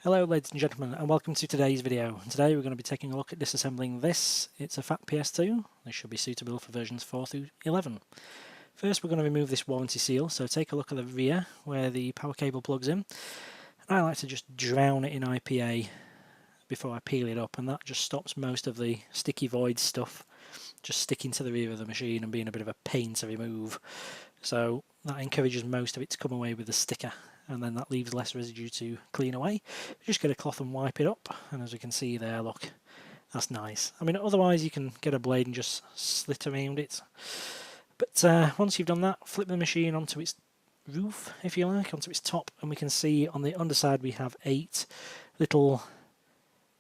Hello ladies and gentlemen, and welcome to today's video. Today we're going to be taking a look at disassembling this. It's a Fat PS2. This should be suitable for versions 4 through 11. First we're going to remove this warranty seal, so take a look at the rear where the power cable plugs in. And I like to just drown it in IPA before I peel it up, and that just stops most of the sticky void stuff just sticking to the rear of the machine and being a bit of a pain to remove. So that encourages most of it to come away with the sticker, and then that leaves less residue to clean away. Just get a cloth and wipe it up, and as we can see there, look, that's nice. I mean, otherwise you can get a blade and just slit around it. But once you've done that, flip the machine onto its roof, if you like, onto its top, and we can see on the underside we have 8 little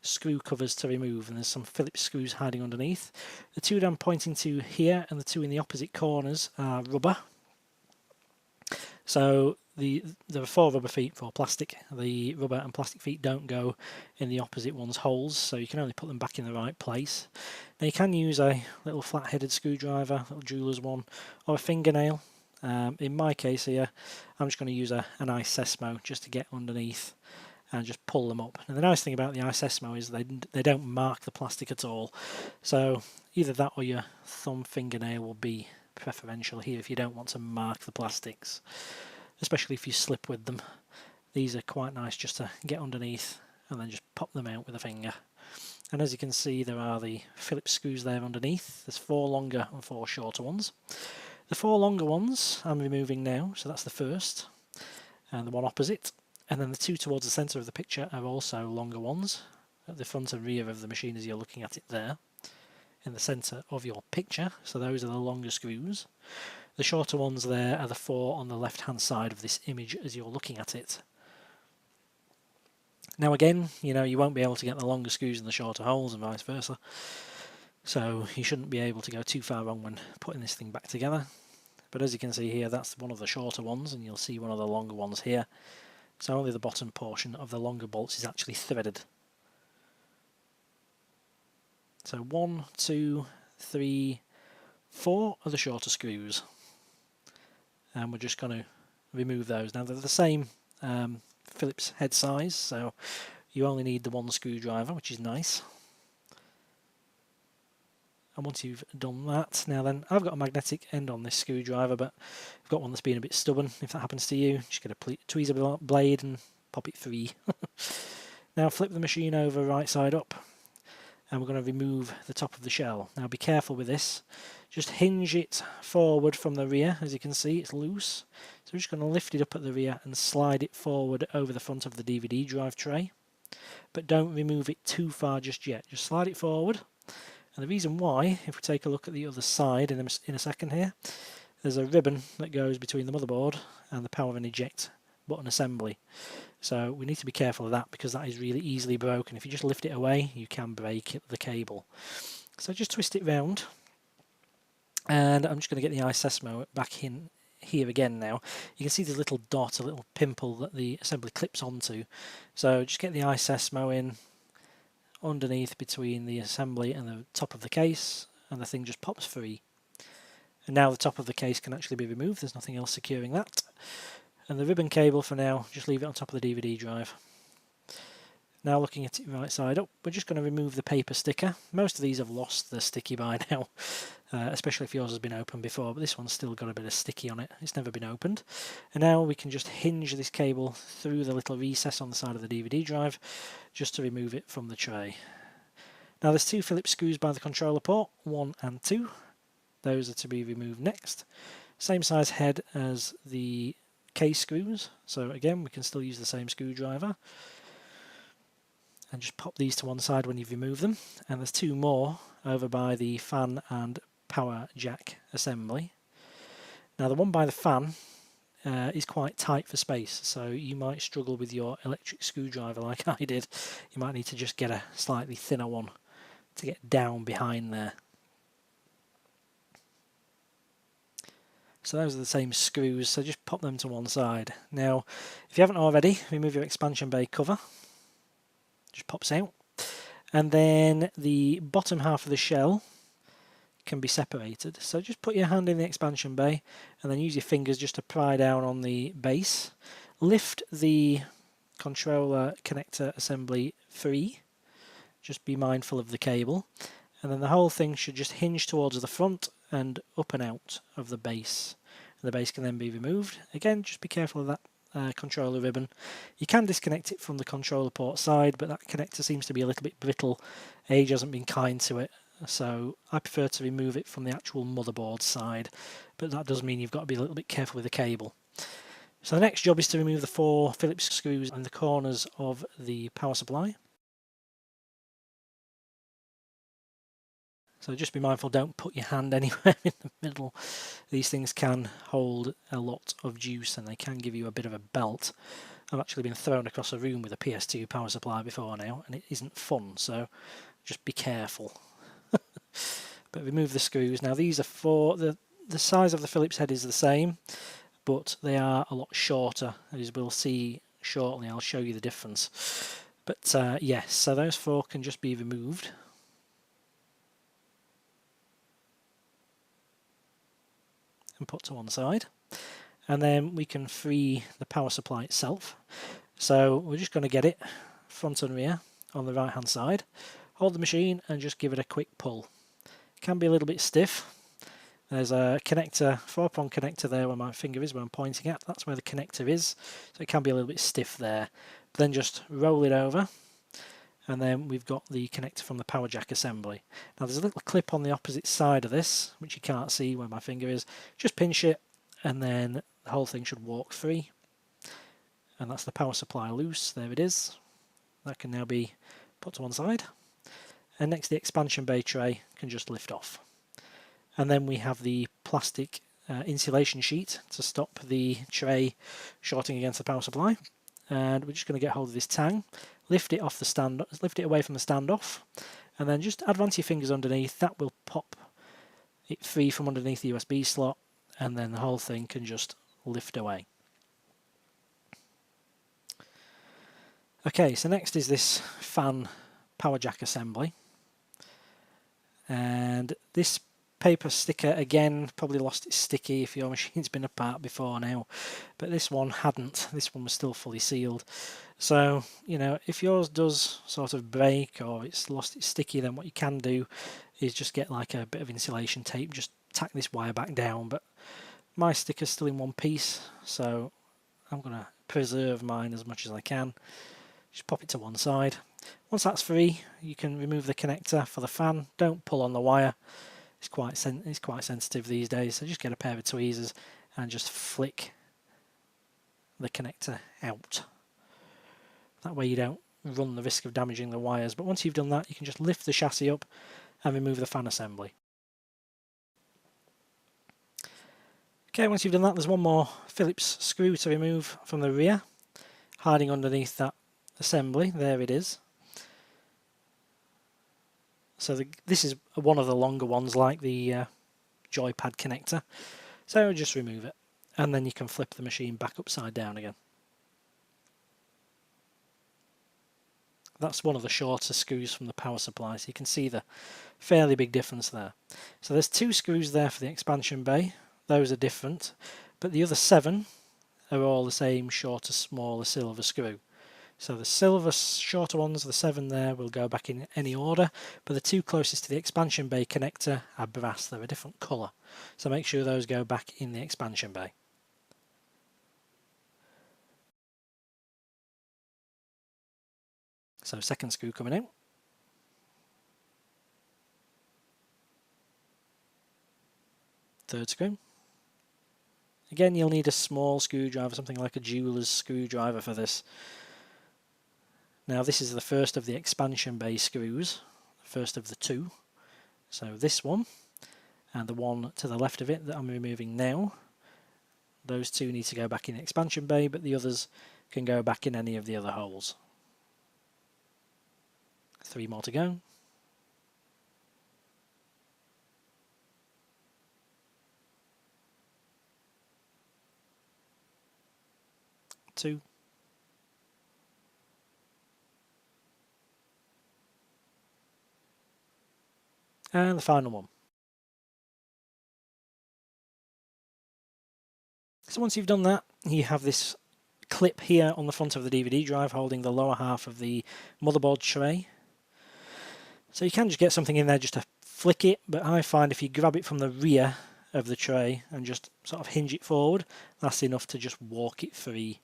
screw covers to remove, and there's some Phillips screws hiding underneath. The 2 that I'm pointing to here and the 2 in the opposite corners are rubber. So there are 4 rubber feet for plastic. The rubber and plastic feet don't go in the opposite one's holes, so you can only put them back in the right place. Now you can use a little flat-headed screwdriver, a little jeweler's one, or a fingernail. In my case here, I'm just going to use an ice-sesmo just to get underneath and just pull them up. And the nice thing about the ice-sesmo is they don't mark the plastic at all. So either that or your thumb fingernail will be preferential here if you don't want to mark the plastics, especially if you slip with them. These are quite nice just to get underneath and then just pop them out with a finger. And as you can see, there are the Phillips screws there underneath. There's 4 longer and 4 shorter ones. The 4 longer ones I'm removing now, so that's the first, and the one opposite. And then the 2 towards the centre of the picture are also longer ones, at the front and rear of the machine as you're looking at it there, in the centre of your picture, so those are the longer screws. The shorter ones there are the 4 on the left hand side of this image as you're looking at it. Now again, you won't be able to get the longer screws in the shorter holes and vice versa, so you shouldn't be able to go too far wrong when putting this thing back together. But as you can see here, that's one of the shorter ones, and you'll see one of the longer ones here. So only the bottom portion of the longer bolts is actually threaded. So 1, 2, 3, 4 are the shorter screws, and we're just going to remove those. Now they're the same Phillips head size, so you only need the 1 screwdriver, which is nice. And once you've done that, now then, I've got a magnetic end on this screwdriver, but I've got one that's been a bit stubborn. If that happens to you, just get a tweezer blade and pop it free. Now flip the machine over right side up, and we're going to remove the top of the shell. Now be careful with this. Just hinge it forward from the rear. As you can see, it's loose. So we're just going to lift it up at the rear and slide it forward over the front of the DVD drive tray. But don't remove it too far just yet. Just slide it forward. And the reason why, if we take a look at the other side in a second here, there's a ribbon that goes between the motherboard and the power and eject button assembly. So we need to be careful of that because that is really easily broken. If you just lift it away, you can break the cable. So just twist it round, and I'm just going to get the ice-sesmo back in here again now. You can see there's a little dot, a little pimple that the assembly clips onto. So just get the ice-sesmo in underneath between the assembly and the top of the case, and the thing just pops free. And now the top of the case can actually be removed. There's nothing else securing that. And the ribbon cable for now, just leave it on top of the DVD drive. Now looking at it right side up, we're just going to remove the paper sticker. Most of these have lost the sticky by now, especially if yours has been opened before, but this one's still got a bit of sticky on it. It's never been opened. And now we can just hinge this cable through the little recess on the side of the DVD drive just to remove it from the tray. Now there's 2 Phillips screws by the controller port, 1 and 2. Those are to be removed next. Same size head as the case screws, so again we can still use the same screwdriver. And just pop these to one side when you've removed them. And there's 2 more over by the fan and power jack assembly. Now the one by the fan is quite tight for space, so you might struggle with your electric screwdriver like I did. You might need to just get a slightly thinner one to get down behind there. So those are the same screws, so just pop them to one side. Now, if you haven't already, remove your expansion bay cover. Just pops out. And then the bottom half of the shell can be separated. So just put your hand in the expansion bay and then use your fingers just to pry down on the base. Lift the controller connector assembly 3. Just be mindful of the cable. And then the whole thing should just hinge towards the front and up and out of the base. The base can then be removed. Again, just be careful of that controller ribbon. You can disconnect it from the controller port side, but that connector seems to be a little bit brittle. Age hasn't been kind to it, so I prefer to remove it from the actual motherboard side, but that does mean you've got to be a little bit careful with the cable. So the next job is to remove the 4 Phillips screws in the corners of the power supply. So just be mindful, don't put your hand anywhere in the middle. These things can hold a lot of juice and they can give you a bit of a belt. I've actually been thrown across a room with a PS2 power supply before now, and it isn't fun, so just be careful. But remove the screws. Now these are for the size of the Phillips head is the same, but they are a lot shorter, as we'll see shortly. I'll show you the difference. But yes, so those 4 can just be removed. And put to one side, and then we can free the power supply itself. So we're just going to get it front and rear on the right hand side, hold the machine and just give it a quick pull. It can be a little bit stiff. There's a connector, 4-prong connector there where my finger is, where I'm pointing at. That's where the connector is, so it can be a little bit stiff there. But then just roll it over, and then we've got the connector from the power jack assembly. Now there's a little clip on the opposite side of this, which you can't see where my finger is. Just pinch it, and then the whole thing should walk free. And that's the power supply loose. There it is. That can now be put to one side. And next, the expansion bay tray can just lift off. And then we have the plastic insulation sheet to stop the tray shorting against the power supply. And we're just going to get hold of this tang, lift it off the stand, lift it away from the standoff, and then just advance your fingers underneath. That will pop it free from underneath the USB slot, and then the whole thing can just lift away. Okay, so next is this fan power jack assembly, and this paper sticker again probably lost its sticky if your machine's been apart before now, but this one hadn't. This one was still fully sealed. So, you know, if yours does sort of break or it's lost its sticky, then what you can do is just get like a bit of insulation tape, just tack this wire back down. But my sticker's still in one piece, so I'm going to preserve mine as much as I can. Just pop it to one side. Once that's free, you can remove the connector for the fan. Don't pull on the wire. It's quite sensitive these days, so just get a pair of tweezers and just flick the connector out. That way you don't run the risk of damaging the wires. But once you've done that, you can just lift the chassis up and remove the fan assembly. Okay, once you've done that, there's one more Phillips screw to remove from the rear, hiding underneath that assembly. There it is. So this is one of the longer ones, like the joypad connector. So just remove it, and then you can flip the machine back upside down again. That's one of the shorter screws from the power supply, so you can see the fairly big difference there. So there's 2 screws there for the expansion bay. Those are different, but the other 7 are all the same shorter, smaller silver screw. So the silver shorter ones, the 7 there, will go back in any order, but the 2 closest to the expansion bay connector are brass. They're a different colour, so make sure those go back in the expansion bay. So second screw coming out. Third screw. Again, you'll need a small screwdriver, something like a jeweler's screwdriver for this. Now this is the first of the expansion bay screws, first of the 2. So this one, and the one to the left of it that I'm removing now. Those 2 need to go back in the expansion bay, but the others can go back in any of the other holes. 3 more to go. Two. And the final one. So once you've done that, you have this clip here on the front of the DVD drive holding the lower half of the motherboard tray. So you can just get something in there just to flick it, but I find if you grab it from the rear of the tray and just sort of hinge it forward, that's enough to just walk it free.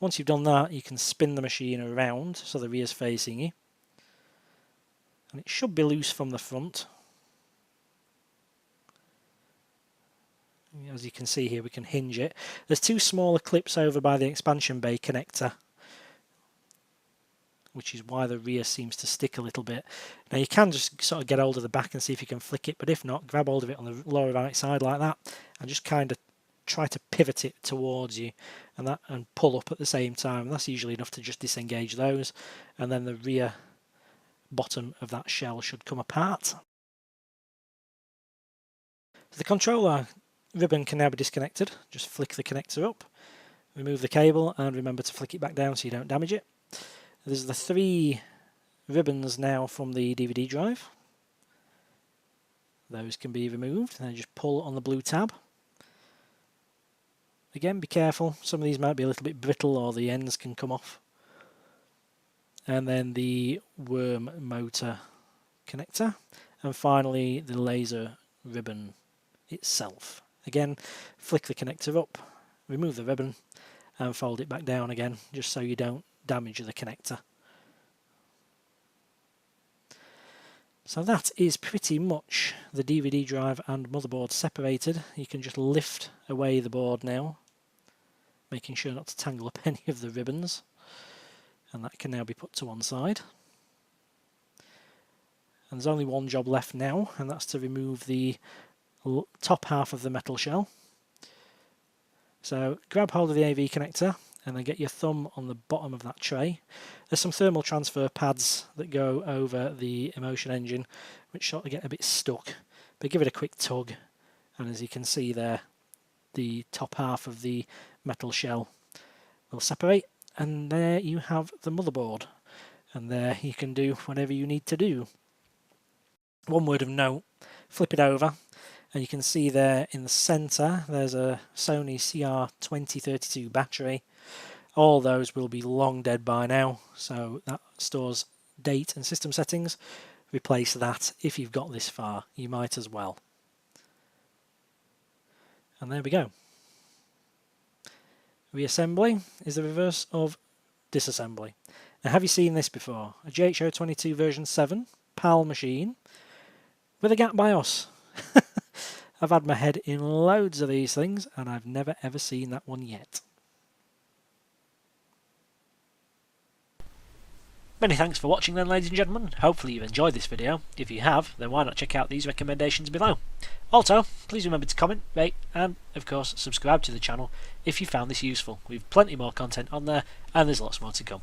Once you've done that, you can spin the machine around so the rear's facing you. And it should be loose from the front. As you can see here, we can hinge it. There's two smaller clips over by the expansion bay connector, which is why the rear seems to stick a little bit. Now you can just sort of get hold of the back and see if you can flick it, but if not, grab hold of it on the lower right side like that and just kind of try to pivot it towards you and pull up at the same time. That's usually enough to just disengage those, and then the rear bottom of that shell should come apart. So the controller ribbon can now be disconnected. Just flick the connector up, remove the cable, and remember to flick it back down so you don't damage it. There's the 3 ribbons now from the DVD drive. Those can be removed, and then just pull on the blue tab. Again, be careful, some of these might be a little bit brittle or the ends can come off. And then the worm motor connector, and finally the laser ribbon itself. Again, flick the connector up, remove the ribbon, and fold it back down again, just so you don't damage the connector. So that is pretty much the DVD drive and motherboard separated. You can just lift away the board now, making sure not to tangle up any of the ribbons. And that can now be put to one side. And there's only one job left now, and that's to remove the top half of the metal shell. So grab hold of the AV connector and then get your thumb on the bottom of that tray. There's some thermal transfer pads that go over the Emotion engine, which sort of get a bit stuck, but give it a quick tug, and as you can see there, the top half of the metal shell will separate, and there you have the motherboard, and there you can do whatever you need to do. One word of note, flip it over, and you can see there in the centre there's a Sony CR2032 battery. All those will be long dead by now, so that stores date and system settings. Replace that if you've got this far, you might as well. And there we go. Reassembly is the reverse of disassembly. Now, have you seen this before? A JH022 version 7 PAL machine with a gap BIOS. I've had my head in loads of these things and I've never ever seen that one yet. Many thanks for watching then, ladies and gentlemen. Hopefully you've enjoyed this video. If you have, then why not check out these recommendations below. Also, please remember to comment, rate, and of course subscribe to the channel if you found this useful. We've plenty more content on there and there's lots more to come.